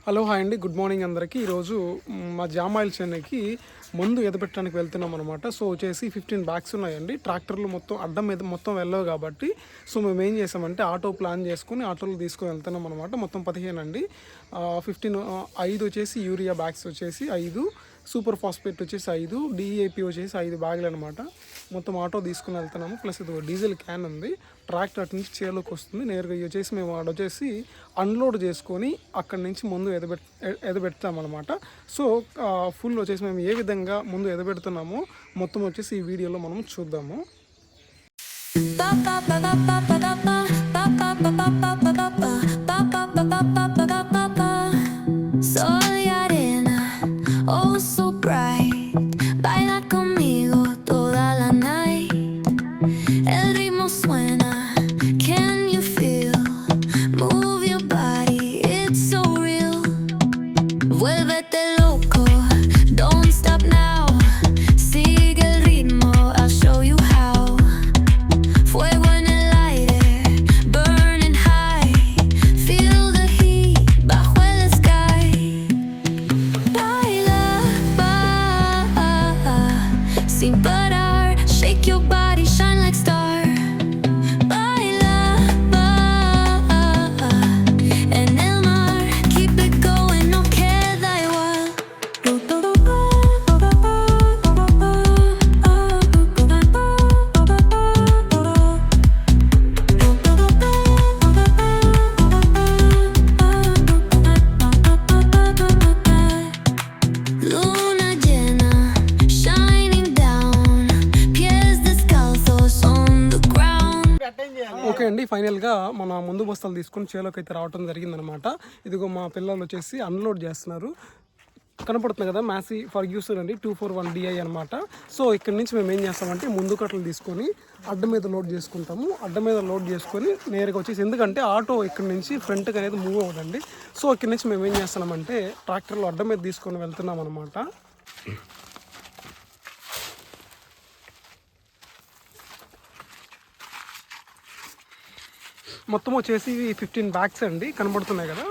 Hello hi అండి, good morning అందరికీ. ఈరోజు మా జామాయిల్ చెన్నైకి మందు ఎదపెట్టడానికి వెళ్తున్నాం అనమాట. సో వచ్చేసి 15 బ్యాగ్స్ ఉన్నాయండి. ట్రాక్టర్లు మొత్తం అడ్డం మీద మొత్తం వెళ్ళవు కాబట్టి సో మేము ఏం చేసామంటే ఆటో ప్లాన్ చేసుకుని ఆటోలు తీసుకొని వెళ్తున్నాం అనమాట. మొత్తం 15 అండి. 15 5 వచ్చేసి యూరియా బ్యాగ్స్ వచ్చేసి 5, సూపర్ ఫాస్ఫేట్ వచ్చేసి 5, డిఏపి వచ్చేసి 5 బ్యాగులు అనమాట. మొత్తం ఆటో తీసుకుని వెళ్తున్నాము. ప్లస్ ఇది డీజిల్ క్యాన్ ఉంది. ట్రాక్టర్ అటు నుంచి చేలోకి వస్తుంది నేరుగా. వచ్చేసి మేము ఆడ వచ్చేసి అన్లోడ్ చేసుకొని అక్కడి నుంచి ముందు ఎదబెడతామన్నమాట. సో ఫుల్ వచ్చేసి మేము ఏ విధంగా ముందు ఎదబెడుతున్నామో మొత్తం వచ్చేసి ఈ వీడియోలో మనం చూద్దాము. ఓకే అండి, ఫైనల్గా మన ముందు బస్తాలు తీసుకొని చేలోకి అయితే రావడం జరిగిందనమాట. ఇదిగో మా పిల్లలు వచ్చేసి అన్లోడ్ చేస్తున్నారు. కనపడుతుంది కదా, మ్యాసీ ఫర్గ్యూసన్ అండి 241 DI అనమాట. సో ఇక్కడ నుంచి మేము ఏం చేస్తామంటే ముందు కట్టలు తీసుకొని అడ్డ మీద లోడ్ చేసుకుంటాము. అడ్డ మీద లోడ్ చేసుకొని నేరుగా వచ్చేసి, ఎందుకంటే ఆటో ఇక్కడ నుంచి ఫ్రంట్కి అనేది మూవ్ అవ్వదండి. సో ఇక్కడ నుంచి మేము ఏం చేస్తున్నామంటే ట్రాక్టర్లో అడ్డ మీద తీసుకొని వెళ్తున్నాం అనమాట. మొత్తం వచ్చేసి 15 బ్యాగ్స్ అండి, కనబడుతున్నాయి కదా.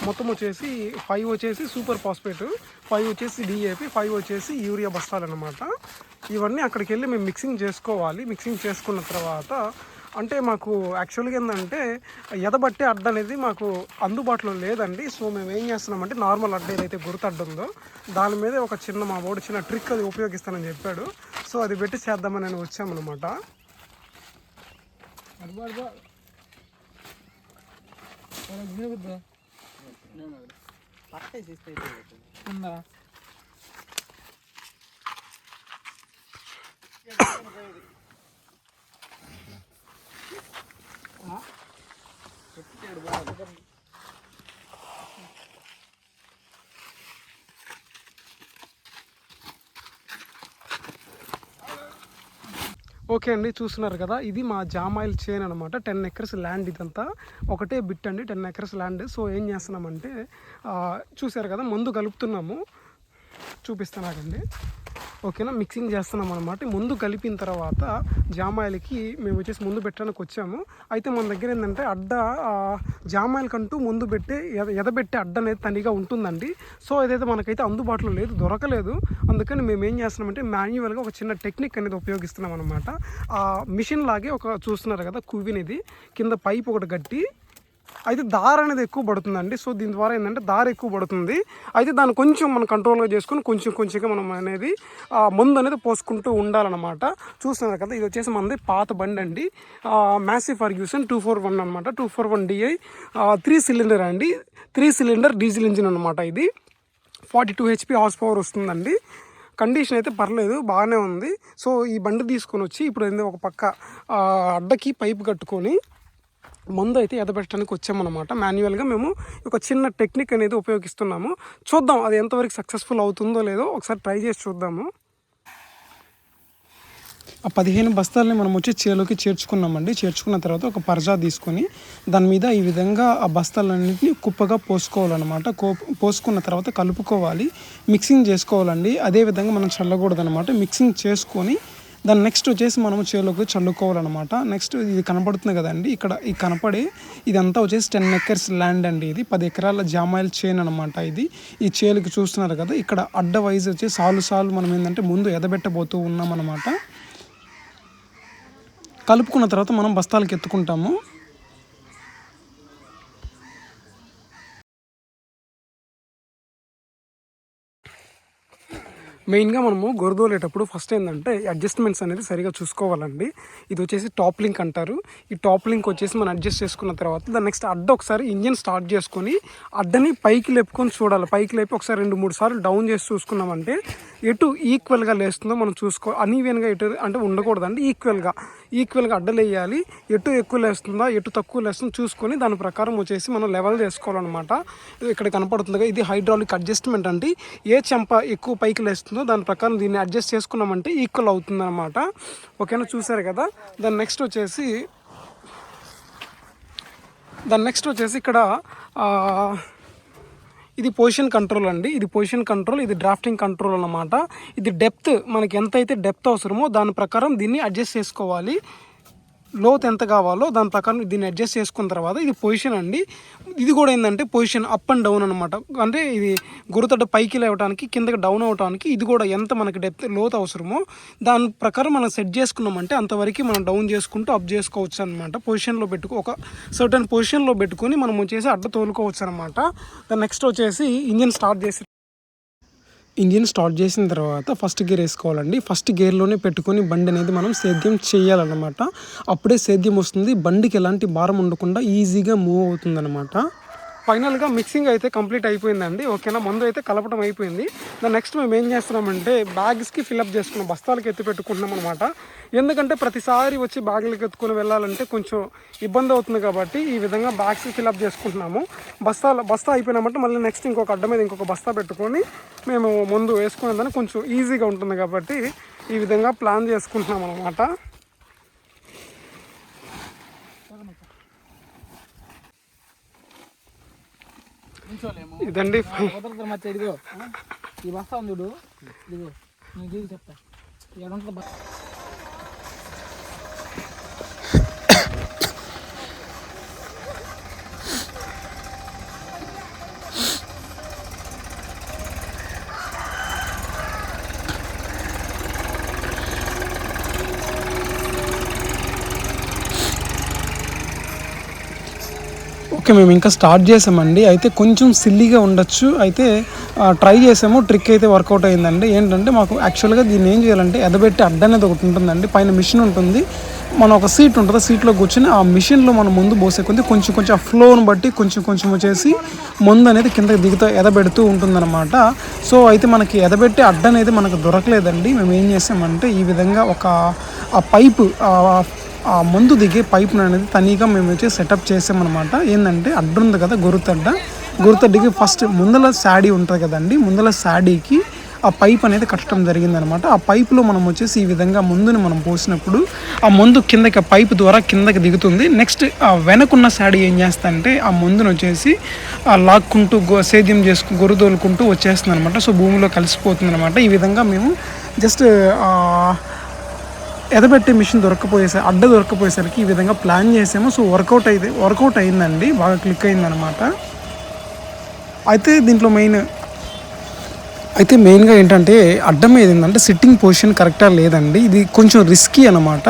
మొత్తం వచ్చేసి 5 వచ్చేసి సూపర్ ఫాస్ఫేట్, 5 వచ్చేసి డిఏపి, 5 వచ్చేసి యూరియా బస్తాలు అనమాట. ఇవన్నీ అక్కడికి వెళ్ళి మేము మిక్సింగ్ చేసుకోవాలి. మిక్సింగ్ చేసుకున్న తర్వాత అంటే మాకు యాక్చువల్గా ఏంటంటే ఎదబట్టే అడ్డ అనేది మాకు అందుబాటులో లేదండి. సో మేము ఏం చేస్తున్నామంటే నార్మల్ అడ్డ ఏదైతే గుర్తు అడ్డ ఉందో దాని మీద ఒక మా వాడు చిన్న ట్రిక్ అది ఉపయోగిస్తానని చెప్పాడు. సో అది పెట్టి చేద్దామని నేను వచ్చామన్నమాట. ఓకే అండి, చూస్తున్నారు కదా, ఇది మా జామాయిల్ చేన్ అనమాట. 10 acres ల్యాండ్. ఇదంతా ఒకటే బిట్ అండి, 10 acres ల్యాండ్. సో ఏం చేస్తున్నామంటే చూసారు కదా, ముందు కలుపుతున్నాము, చూపిస్తున్నానండి. ఓకేనా, మిక్సింగ్ చేస్తున్నాం అనమాట. ముందు కలిపిన తర్వాత జామాయిల్కి మేము వచ్చేసి ముందు పెట్టడానికి వచ్చాము. అయితే మన దగ్గర ఏంటంటే అడ్డ జామాయిల్ కంటూ ముందు ఎదబెట్టే అడ్డ అనేది తనిగా ఉంటుందండి. సో ఏదైతే మనకైతే అందుబాటులో లేదు, దొరకలేదు. అందుకని మేము ఏం చేస్తున్నామంటే మాన్యువల్గా ఒక చిన్న టెక్నిక్ అనేది ఉపయోగిస్తున్నాం అనమాట. మిషన్ లాగే ఒక చూస్తున్నారు కదా, కువ్వినిది కింద పైప్ ఒకటి గట్టి, అయితే దారి అనేది ఎక్కువ పడుతుందండి. సో దీని ద్వారా ఏంటంటే దారి ఎక్కువ పడుతుంది. అయితే దాన్ని కొంచెం మనం కంట్రోల్గా చేసుకొని కొంచెంగా మనం అనేది మందు అనేది పోసుకుంటూ ఉండాలన్నమాట. చూస్తున్నారు కదా, ఇది వచ్చేసి మనది పాత బండి అండి, మ్యాసీ ఫర్గ్యూసన్ 241 అనమాట. 241 DI 3 cylinder అండి, 3 cylinder డీజిల్ ఇంజిన్ అనమాట. ఇది 42 HP హార్స్ పవర్ వస్తుందండి. కండిషన్ అయితే పర్లేదు, బాగానే ఉంది. సో ఈ బండి తీసుకొని వచ్చి ఇప్పుడు ఏంటంటే ఒక పక్క అడ్డకి పైపు కట్టుకొని మందు అయితే ఎదబెట్టడానికి వచ్చామన్నమాట. మాన్యువల్గా మేము ఒక చిన్న టెక్నిక్ అనేది ఉపయోగిస్తున్నాము. చూద్దాం అది ఎంతవరకు సక్సెస్ఫుల్ అవుతుందో లేదో ఒకసారి ట్రై చేసి చూద్దాము. ఆ 15 బస్తాలని మనం వచ్చి చేలోకి చేర్చుకున్నామండి. చేర్చుకున్న తర్వాత ఒక పర్జా తీసుకొని దాని మీద ఈ విధంగా ఆ బస్తాలన్నింటినీ కుప్పగా పోసుకోవాలన్నమాట. పోసుకున్న తర్వాత కలుపుకోవాలి, మిక్సింగ్ చేసుకోవాలండి. అదేవిధంగా మనం చల్లకూడదనమాట. మిక్సింగ్ చేసుకొని దాని నెక్స్ట్ వచ్చేసి మనం చేలోకి చల్లుకోవాలన్నమాట. నెక్స్ట్ ఇది కనపడుతుంది కదండి, ఇక్కడ ఈ కనపడే ఇదంతా వచ్చేసి 10 ఎకర్స్ ల్యాండ్ అండి. ఇది 10 ఎకరాల జామాయిల్ చేను అనమాట. ఇది ఈ చేలుకి చూస్తున్నారు కదా, ఇక్కడ అడ్డ వైజ్ వచ్చి సాలు మనం ఏంటంటే ముందు ఎదబెట్టబోతూ ఉన్నాం అనమాట. కలుపుకున్న తర్వాత మనం బస్తాలకు ఎత్తుకుంటాము. మెయిన్గా మనము గొరదోలేటప్పుడు ఫస్ట్ ఏంటంటే అడ్జస్ట్మెంట్స్ అనేది సరిగా చూసుకోవాలండి. ఇది వచ్చేసి టాప్ లింక్ అంటారు. ఈ టాప్ లింక్ వచ్చేసి మనం అడ్జస్ట్ చేసుకున్న తర్వాత దాని నెక్స్ట్ అడ్డ ఒకసారి ఇంజిన్ స్టార్ట్ చేసుకొని అడ్డని పైకి లేపుకొని చూడాలి. పైకి లేపి ఒకసారి 2-3 సార్లు డౌన్ చేసి చూసుకున్నామంటే ఎటు ఈక్వల్గా లేస్తుందో మనం చూసుకో. అన్ఈవెన్గా ఎటు అంటే ఉండకూడదండి, ఈక్వల్గా అడ్డలు వేయాలి. ఎటు ఎక్కువ లేస్తుందా ఎటు తక్కువ లేస్తుందో చూసుకొని దాని ప్రకారం వచ్చేసి మనం లెవెల్ చేసుకోవాలన్నమాట. ఇక్కడ కనపడుతుందిగా, ఇది హైడ్రాలిక్ అడ్జస్ట్మెంట్ అండి. ఏ చెంప ఎక్కువ పైకి లేస్తుందో దాని ప్రకారం దీన్ని అడ్జస్ట్ చేసుకున్నామంటే ఈక్వల్ అవుతుంది అనమాట. ఓకేనా, చూసారు కదా. దాని నెక్స్ట్ వచ్చేసి ఇక్కడ ఇది పొజిషన్ కంట్రోల్ అండి. ఇది పొజిషన్ కంట్రోల్, ఇది డ్రాఫ్టింగ్ కంట్రోల్ అన్నమాట. ఇది డెప్త్, మనకి ఎంత అయితే డెప్త్ అవసరమో దాని ప్రకారం దీన్ని అడ్జస్ట్ చేసుకోవాలి. లోత్ ఎంత కావాలో దాని ప్రకారం దీన్ని అడ్జస్ట్ చేసుకున్న తర్వాత ఇది పొజిషన్ అండి. ఇది కూడా ఏంటంటే పొజిషన్ అప్ అండ్ డౌన్ అనమాట. అంటే ఇది గురుతడ్డ పైకి లేవడానికి కిందకి డౌన్ అవడానికి ఇది కూడా ఎంత మనకి డెప్త్ లోత్ అవసరమో దాని ప్రకారం మనం సెట్ చేసుకున్నామంటే అంతవరకు మనం డౌన్ చేసుకుంటూ అప్ చేసుకోవచ్చు అనమాట. పొజిషన్లో ఒక సర్టన్ పొజిషన్లో పెట్టుకొని మనం వచ్చేసి అడ్డ తోలుకోవచ్చు అనమాట. దాని నెక్స్ట్ వచ్చేసి ఇంజిన్ స్టార్ట్ చేసిన తర్వాత ఫస్ట్ గేర్ వేసుకోవాలండి. ఫస్ట్ గేర్లోనే పెట్టుకొని బండి అనేది మనం సేద్యం చేయాలన్నమాట. అప్పుడే సేద్యం వస్తుంది, బండికి ఎలాంటి భారం ఉండకుండా ఈజీగా మూవ్ అవుతుంది అనమాట. ఫైనల్గా మిక్సింగ్ అయితే కంప్లీట్ అయిపోయిందండి. ఓకేనా, మందు అయితే కలపడం అయిపోయింది. దాని నెక్స్ట్ మేము ఏం చేస్తున్నామంటే బ్యాగ్స్కి ఫిల్అప్ చేసుకున్నాం, బస్తాలకి ఎత్తి పెట్టుకుంటున్నాం అనమాట. ఎందుకంటే ప్రతిసారి వచ్చి బ్యాగులకి ఎత్తుకొని వెళ్ళాలంటే కొంచెం ఇబ్బంది అవుతుంది కాబట్టి ఈ విధంగా బ్యాగ్స్కి ఫిల్అప్ చేసుకుంటున్నాము. బస్తా అయిపోయినామంటే మళ్ళీ నెక్స్ట్ ఇంకొక అడ్డ మీద ఇంకొక బస్తా పెట్టుకొని మేము ముందు వేసుకునేదాన్ని కొంచెం ఈజీగా ఉంటుంది కాబట్టి ఈ విధంగా ప్లాన్ చేసుకుంటున్నాం అనమాట. ఇదండి ఈ బస్తా ఉంది చూడు, ఇదిగో నేను చెప్తా. ఓకే, మేము ఇంకా స్టార్ట్ చేసామండి. అయితే కొంచెం సిల్లీగా ఉండొచ్చు, అయితే ట్రై చేసాము. ట్రిక్ అయితే వర్కౌట్ అయిందండి. ఏంటంటే మాకు యాక్చువల్గా దీన్ని ఏం చేయాలంటే ఎదబెట్టి అడ్డ అనేది ఒకటి ఉంటుందండి, పైన మిషన్ ఉంటుంది, మన ఒక సీట్ ఉంటుంది, సీట్లో కూర్చొని ఆ మిషన్లో మనం ముందు పోసే కొద్ది కొంచెం ఆ ఫ్లోను బట్టి కొంచెం వచ్చేసి ముందు అనేది కిందకి ఎదబెడుతూ ఉంటుందన్నమాట. సో అయితే మనకి ఎదబెట్టి అడ్డ అనేది మనకు దొరకలేదండి. మేము ఏం చేసామంటే ఈ విధంగా ఆ పైపు ఆ మందు దిగే పైపును అనేది తనీగా మేము వచ్చి సెటప్ చేసామన్నమాట. ఏంటంటే అడ్డు ఉంది కదా, గురుతడ్డికి ఫస్ట్ ముందల శాడీ ఉంటుంది కదండి, ముందల శాడీకి ఆ పైప్ అనేది కట్టడం జరిగిందనమాట. ఆ పైపులో మనం వచ్చేసి ఈ విధంగా మందుని మనం పోసినప్పుడు ఆ మందు కిందకి ఆ పైపు ద్వారా కిందకి దిగుతుంది. నెక్స్ట్ ఆ వెనకున్న శాడీ ఏం చేస్తాయంటే ఆ మందుని వచ్చేసి లాక్కుంటూ సేద్యం గొరుదోలుకుంటూ వచ్చేస్తుంది అనమాట. సో భూమిలో కలిసిపోతుంది అనమాట. ఈ విధంగా మేము జస్ట్ ఎదబెట్టే మిషన్ అడ్డ దొరకపోయేసరికి ఈ విధంగా ప్లాన్ చేసాము. సో వర్కౌట్ అయిందండి, బాగా క్లిక్ అయిందనమాట. అయితే దీంట్లో మెయిన్గా ఏంటంటే అడ్డం ఏంటంటే సిట్టింగ్ పొజిషన్ కరెక్ట్గా లేదండి. ఇది కొంచెం రిస్కీ అనమాట.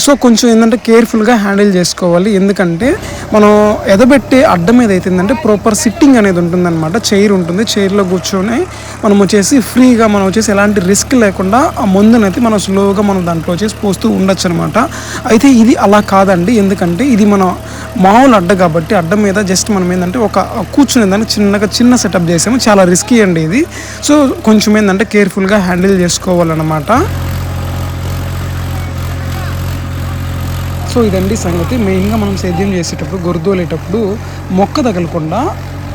సో కొంచెం ఏంటంటే కేర్ఫుల్గా హ్యాండిల్ చేసుకోవాలి. ఎందుకంటే మనం ఎదబెట్టే అడ్డం ఏదైతుందంటే ప్రాపర్ సిట్టింగ్ అనేది ఉంటుందన్నమాట. చైర్ ఉంటుంది, చైర్లో కూర్చొని మనం వచ్చేసి ఫ్రీగా మనం వచ్చేసి ఎలాంటి రిస్క్ లేకుండా ఆ మందునైతే మనం స్లోగా మనం దాంట్లో వచ్చేసి పోస్తూ ఉండొచ్చు అనమాట. అయితే ఇది అలా కాదండి, ఎందుకంటే ఇది మన మామూలు అడ్డ కాబట్టి అడ్డ మీద జస్ట్ మనం ఏంటంటే ఒక కూర్చునేదానికి చిన్న సెటప్ చేసాము. చాలా రిస్కీ అండి ఇది. సో కొంచెం ఏంటంటే కేర్ఫుల్గా హ్యాండిల్ చేసుకోవాలన్నమాట. సో ఇదండి సంగతి. మెయిన్గా మనం సేద్యం చేసేటప్పుడు గొర్రెదోలేటప్పుడు మొక్క తగలకుండా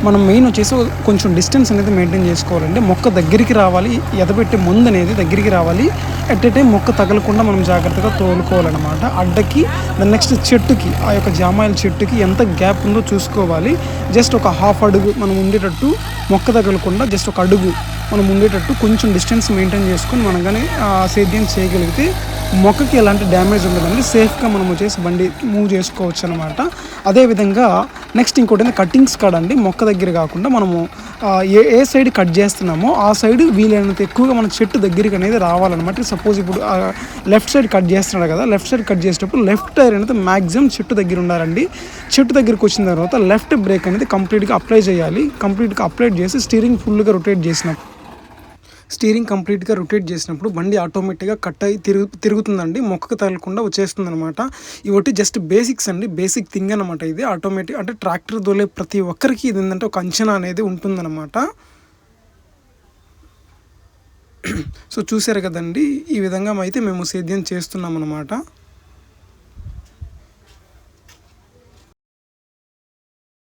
మనం మెయిన్ వచ్చేసి కొంచెం డిస్టెన్స్ అనేది మెయింటైన్ చేసుకోవాలండి. మొక్క దగ్గరికి రావాలి, ఎదబెట్టే ముందు అనేది దగ్గరికి రావాలి. అట్ ఏ టైం మొక్క తగలకుండా మనం జాగ్రత్తగా తోలుకోవాలన్నమాట. అడ్డకి నెక్స్ట్ చెట్టుకి, ఆ యొక్క జామాయిల చెట్టుకి ఎంత గ్యాప్ ఉందో చూసుకోవాలి. జస్ట్ ఒక హాఫ్ అడుగు మనం ఉండేటట్టు, మొక్క తగలకుండా జస్ట్ ఒక అడుగు మనం ఉండేటట్టు కొంచెం డిస్టెన్స్ మెయింటైన్ చేసుకొని మనం కానీ సేద్యం చేయగలిగితే మొక్కకి ఎలాంటి డ్యామేజ్ ఉండదండి, సేఫ్గా మనం వచ్చేసి బండి మూవ్ చేసుకోవచ్చు అనమాట. అదేవిధంగా నెక్స్ట్ ఇంకోటి కట్టింగ్స్ కాడ అండి, మొక్క దగ్గర కాకుండా మనము ఏ సైడ్ కట్ చేస్తున్నామో ఆ సైడ్ వీలైనంత ఎక్కువగా మన చెట్టు దగ్గరికి అనేది రావాలన్నమాట. సపోజ్ ఇప్పుడు లెఫ్ట్ సైడ్ కట్ చేస్తున్నాడు కదా, లెఫ్ట్ సైడ్ కట్ చేసేటప్పుడు లెఫ్ట్ టైర్ అనేది మ్యాక్సిమం చెట్టు దగ్గర ఉండాలండి. చెట్టు దగ్గరికి వచ్చిన తర్వాత లెఫ్ట్ బ్రేక్ అనేది కంప్లీట్గా అప్లై చేయాలి. కంప్లీట్గా అప్లై చేసి స్టీరింగ్ ఫుల్గా రొటేట్ చేసినప్పుడు కంప్లీట్గా రొటేట్ చేసినప్పుడు బండి ఆటోమేటిక్గా కట్ అయ్యి తిరుగుతుందండి, మొక్కకు తగలకుండా వచ్చేస్తుంది అనమాట. ఇవటి జస్ట్ బేసిక్స్ అండి, బేసిక్ థింగ్ అనమాట. ఇది ఆటోమేటిక్ అంటే ట్రాక్టర్ దోలే ప్రతి ఒక్కరికి ఇది ఏంటంటే ఒక అంచనా అనేది ఉంటుందన్నమాట. సో చూసారు కదండి, ఈ విధంగా అయితే మేము సేద్యం చేస్తున్నాం అనమాట.